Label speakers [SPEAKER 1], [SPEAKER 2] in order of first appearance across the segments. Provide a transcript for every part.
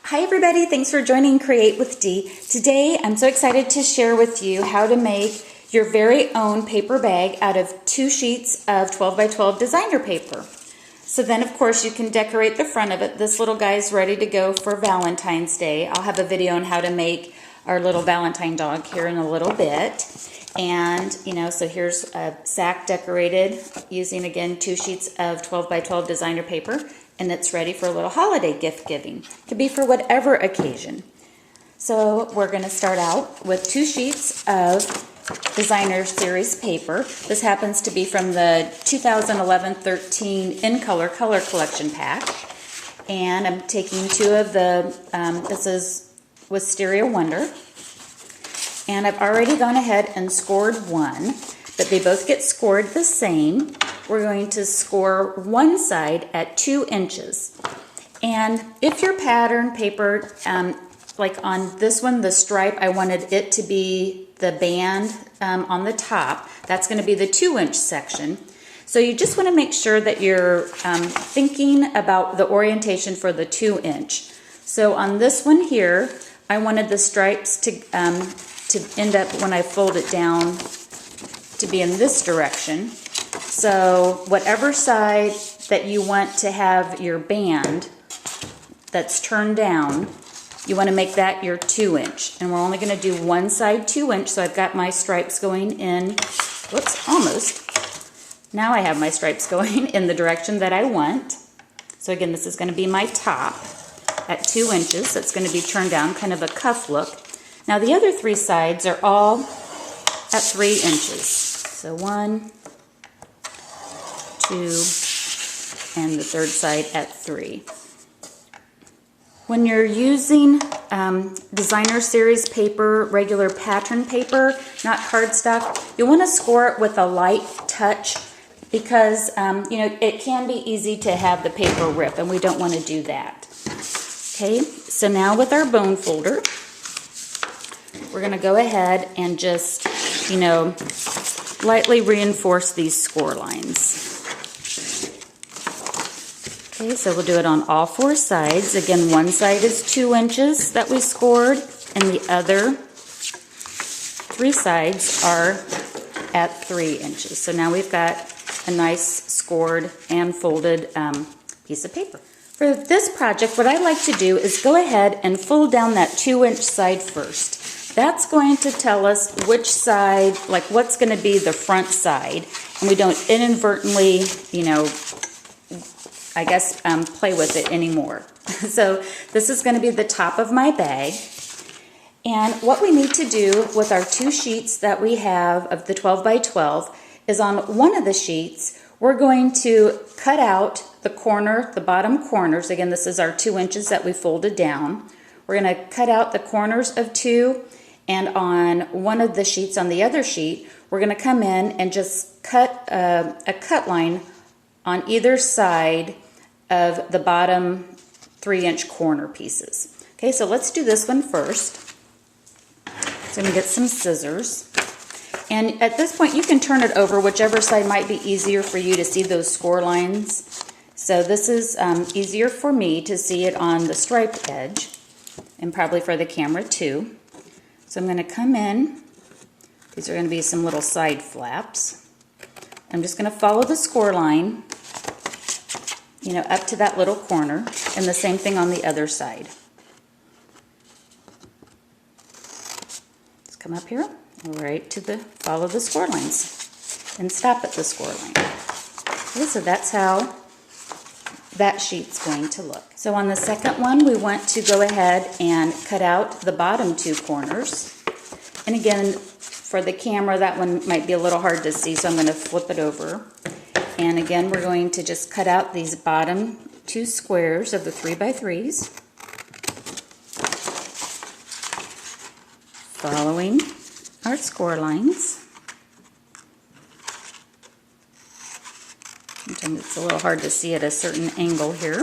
[SPEAKER 1] Hi everybody, thanks for joining Create with Dee. Today I'm so excited to share with you how to make your very own paper bag out of 2 sheets of 12 by 12 designer paper. So then of course you can decorate the front of it. This little guy's ready to go for Valentine's Day. I'll have a video on how to make our little Valentine dog here in a little bit. And so here's a sack decorated using again 2 sheets of 12 by 12 designer paper. And it's ready for a little holiday gift giving. It could be for whatever occasion. So we're going to start out with 2 sheets of designer series paper. This happens to be from the 2011-13 In Color Color Collection pack. And I'm taking 2 of the, this is Wisteria Wonder. And I've already gone ahead and scored one, but they both get scored the same. We're going to score one side at 2 inches. And if your pattern paper, like on this one, the stripe, I wanted it to be the band on the top. That's going to be the 2-inch section. So you just want to make sure that you're thinking about the orientation for the 2-inch. So on this one here, I wanted the stripes to end up, when I fold it down, to be in this direction. So whatever side that you want to have your band that's turned down, you want to make that your 2-inch. And we're only going to do one side 2-inch, so I've got my stripes going in, whoops, almost. Now I have my stripes going in the direction that I want. So again, this is going to be my top at 2 inches. So it's going to be turned down, kind of a cuff look. Now the other 3 sides are all at 3 inches. So 1, 2, and the 3rd side at 3. When you're using designer series paper, regular pattern paper, not cardstock, you want to score it with a light touch because it can be easy to have the paper rip, and we don't want to do that. Okay, so now with our bone folder, we're going to go ahead and just, lightly reinforce these score lines. Okay, so we'll do it on all 4 sides. Again, one side is 2 inches that we scored, and the other 3 sides are at 3 inches. So now we've got a nice scored and folded piece of paper. For this project, what I like to do is go ahead and fold down that 2-inch side first. That's going to tell us which side, like what's going to be the front side, and we don't inadvertently, play with it anymore. So this is going to be the top of my bag. And what we need to do with our 2 sheets that we have of the 12 by 12 is on one of the sheets, we're going to cut out the corner, the bottom corners. Again, this is our 2 inches that we folded down. We're going to cut out the corners of 2, and on one of the sheets, on the other sheet, we're going to come in and just cut a cut line on either side of the bottom 3-inch corner pieces. Okay, so let's do this one first. So I'm going to get some scissors. And at this point, you can turn it over, whichever side might be easier for you to see those score lines. So this is easier for me to see it on the striped edge, and probably for the camera too. So I'm going to come in. These are going to be some little side flaps. I'm just going to follow the score line, up to that little corner, and the same thing on the other side. Let's come up here, right to follow the score lines, and stop at the score line. Okay, so that's how that sheet's going to look. So on the second one, we want to go ahead and cut out the bottom 2 corners. And again, for the camera, that one might be a little hard to see, so I'm going to flip it over. And again, we're going to just cut out these bottom 2 squares of the 3 by 3s, following our score lines. Sometimes it's a little hard to see at a certain angle here.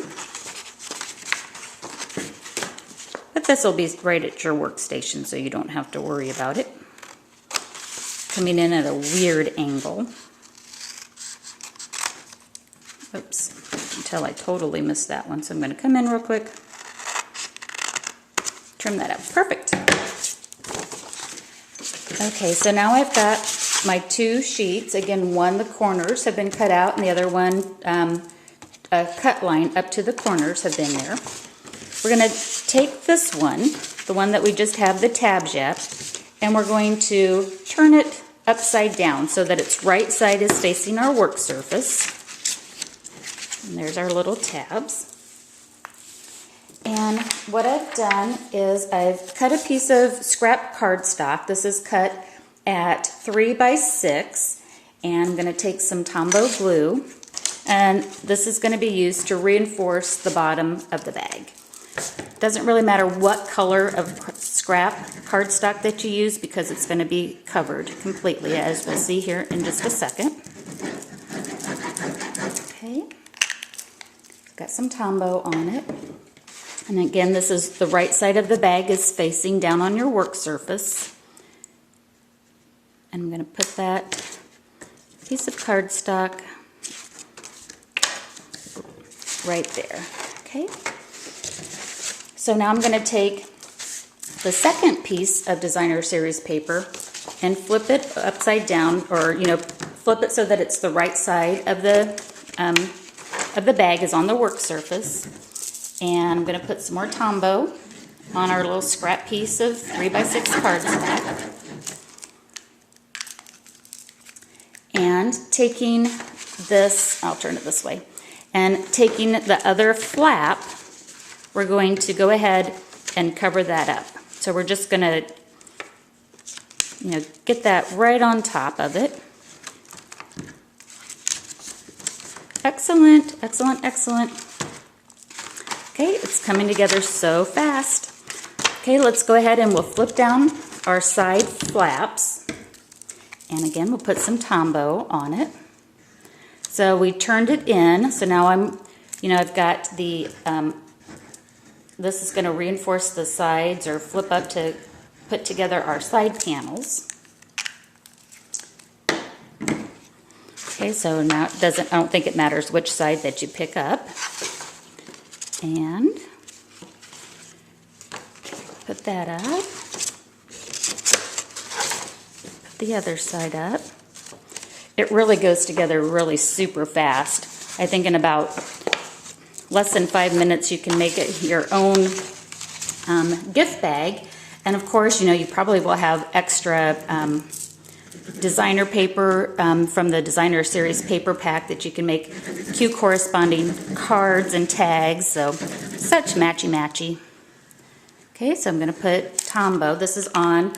[SPEAKER 1] But this will be right at your workstation, so you don't have to worry about it coming in at a weird angle. Oops, until I totally missed that one. So I'm going to come in real quick, trim that up. Perfect. Okay, so now I've got my 2 sheets. Again, one, the corners have been cut out, and the other one, a cut line up to the corners have been there. We're going to take this one, the one that we just have the tabs yet, and we're going to turn it upside down so that its right side is facing our work surface. And there's our little tabs. And what I've done is I've cut a piece of scrap cardstock. This is cut at 3 by 6, and I'm going to take some Tombow glue, and this is going to be used to reinforce the bottom of the bag. Doesn't really matter what color of scrap cardstock that you use because it's going to be covered completely, as we'll see here in just a second. Okay, got some Tombow on it. And again, this is the right side of the bag is facing down on your work surface. And I'm going to put that piece of cardstock right there. Okay. So now I'm going to take the second piece of Designer Series paper and flip it upside down, or flip it so that it's the right side of the bag is on the work surface. And I'm going to put some more Tombow on our little scrap piece of 3 by 6 cardstock. And taking this, I'll turn it this way, and taking the other flap, we're going to go ahead and cover that up. So we're just going to, get that right on top of it. Excellent, excellent, excellent. Okay, it's coming together so fast. Okay, let's go ahead and we'll flip down our side flaps. And again, we'll put some Tombow on it. So we turned it in. So now I've got the, this is going to reinforce the sides or flip up to put together our side panels. Okay, so now I don't think it matters which side that you pick up. And put that up. Put the other side up. It really goes together really super fast. I think in about less than 5 minutes you can make it your own gift bag. And of course, you probably will have extra designer paper from the Designer Series paper pack that you can make cute corresponding cards and tags. So such matchy-matchy. Okay, so I'm going to put Tombow. This is on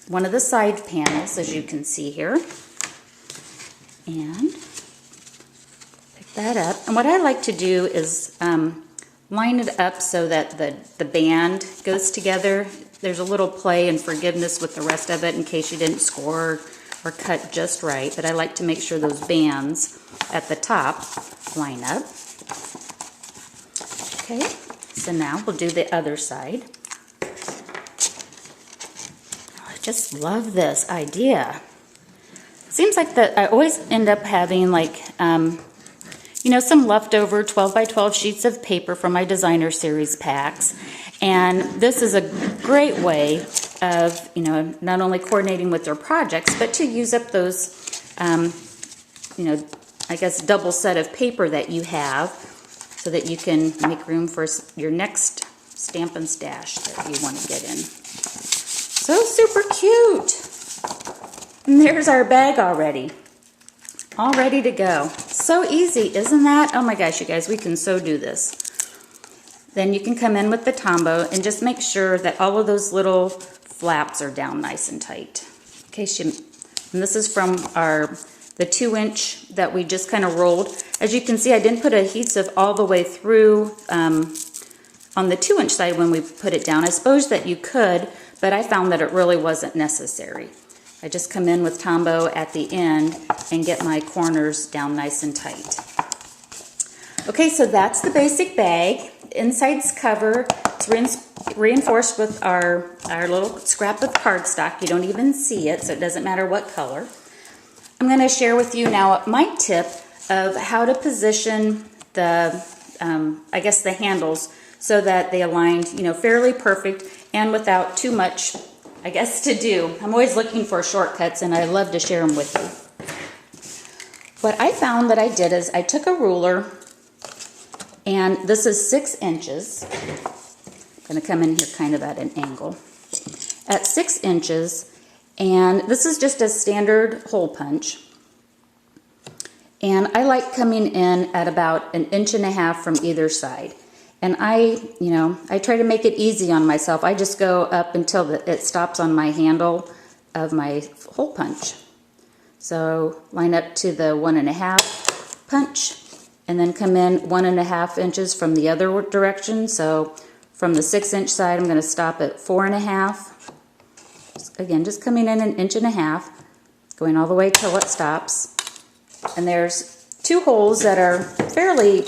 [SPEAKER 1] one of the side panels, as you can see here. And pick that up. And what I like to do is line it up so that the band goes together. There's a little play and forgiveness with the rest of it in case you didn't score or cut just right, but I like to make sure those bands at the top line up. Okay, so now we'll do the other side. I just love this idea. Seems like that I always end up having like, some leftover 12 by 12 sheets of paper from my Designer Series packs. And this is a great way of, not only coordinating with their projects, but to use up those, I guess double set of paper that you have so that you can make room for your next Stampin' Stash that you want to get in. So super cute. And there's our bag already. All ready to go. So easy, isn't that? Oh my gosh, you guys, we can so do this. Then you can come in with the Tombow and just make sure that all of those little flaps are down nice and tight. Okay, and this is from the 2-inch that we just kind of rolled. As you can see, I didn't put adhesive all the way through on the 2-inch side when we put it down. I suppose that you could, but I found that it really wasn't necessary. I just come in with Tombow at the end and get my corners down nice and tight. Okay, so that's the basic bag. Inside's cover, it's reinforced with our little scrap of cardstock. You don't even see it, so it doesn't matter what color. I'm going to share with you now my tip of how to position the, I guess the handles so that they aligned, fairly perfect and without too much, I guess, to do. I'm always looking for shortcuts, and I love to share them with you. What I found that I did is I took a ruler, and this is 6 inches. I'm going to come in here kind of at an angle. At 6 inches, and this is just a standard hole punch. And I like coming in at about 1.5 inches from either side. And I try to make it easy on myself. I just go up until it stops on my handle of my hole punch. So line up to the 1.5 punch, and then come in 1.5 inches from the other direction. So from the 6-inch side, I'm going to stop at 4.5. Again, just coming in 1.5 inches, going all the way till it stops. And there's 2 holes that are fairly,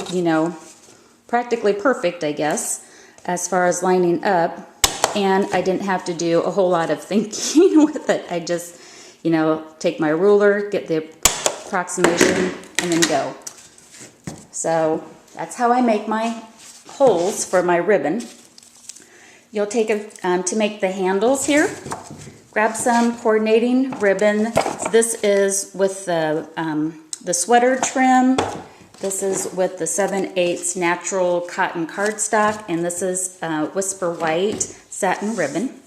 [SPEAKER 1] practically perfect, I guess, as far as lining up. And I didn't have to do a whole lot of thinking with it. I just, take my ruler, get the approximation, and then go. So that's how I make my holes for my ribbon. You'll take to make the handles here, grab some coordinating ribbon. This is with the sweater trim. This is with the 7/8 natural cotton cardstock, and this is Whisper White satin ribbon.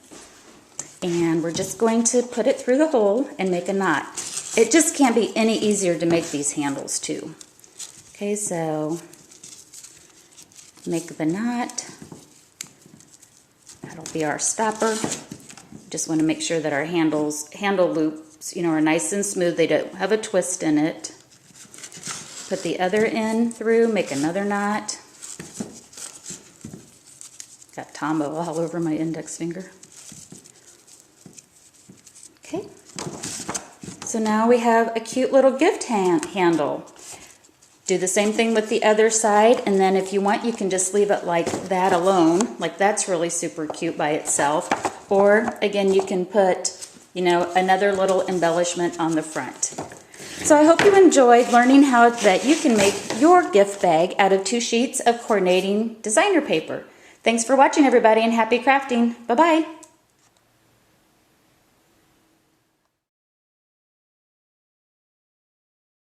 [SPEAKER 1] And we're just going to put it through the hole and make a knot. It just can't be any easier to make these handles too. Okay, so make the knot. That'll be our stopper. Just want to make sure that our handle loops, are nice and smooth. They don't have a twist in it. Put the other end through, make another knot. Got Tombow all over my index finger. Okay. So now we have a cute little gift handle. Do the same thing with the other side, and then if you want, you can just leave it like that alone. Like that's really super cute by itself. Or again, you can put, another little embellishment on the front. So I hope you enjoyed learning how that you can make your gift bag out of 2 sheets of coordinating designer paper. Thanks for watching, everybody, and happy crafting. Bye-bye.